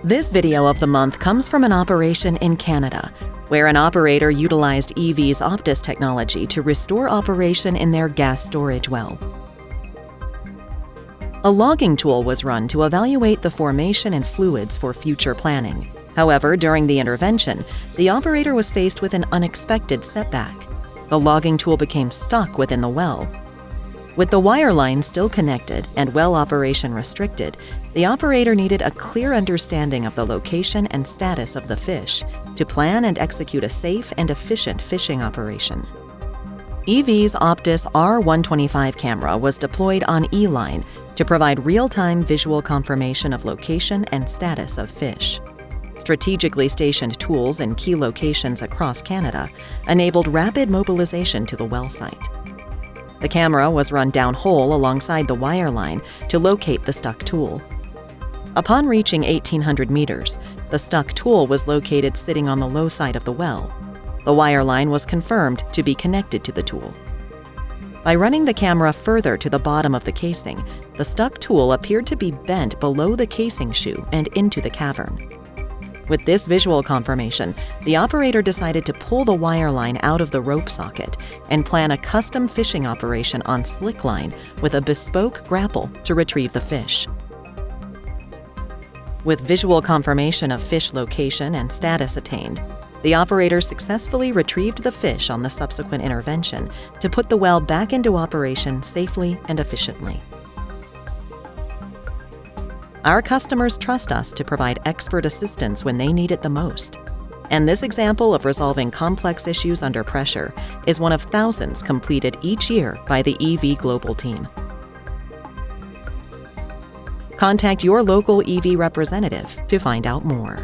This video of the month comes from an operation in Canada, where an operator utilized EV's Optis technology to restore operation in their gas storage well. A logging tool was run to evaluate the formation and fluids for future planning. However, during the intervention, the operator was faced with an unexpected setback. The logging tool became stuck within the well. With the wireline still connected and well operation restricted, the operator needed a clear understanding of the location and status of the fish to plan and execute a safe and efficient fishing operation. EV's Optis R125 camera was deployed on E-line to provide real-time visual confirmation of location and status of fish. Strategically stationed tools in key locations across Canada enabled rapid mobilization to the well site. The camera was run downhole alongside the wireline to locate the stuck tool. Upon reaching 1,800 meters, the stuck tool was located sitting on the low side of the well. The wireline was confirmed to be connected to the tool. By running the camera further to the bottom of the casing, the stuck tool appeared to be bent below the casing shoe and into the cavern. With this visual confirmation, the operator decided to pull the wireline out of the rope socket and plan a custom fishing operation on slickline with a bespoke grapple to retrieve the fish. With visual confirmation of fish location and status attained, the operator successfully retrieved the fish on the subsequent intervention to put the well back into operation safely and efficiently. Our customers trust us to provide expert assistance when they need it the most. And this example of resolving complex issues under pressure is one of thousands completed each year by the EV Global team. Contact your local EV representative to find out more.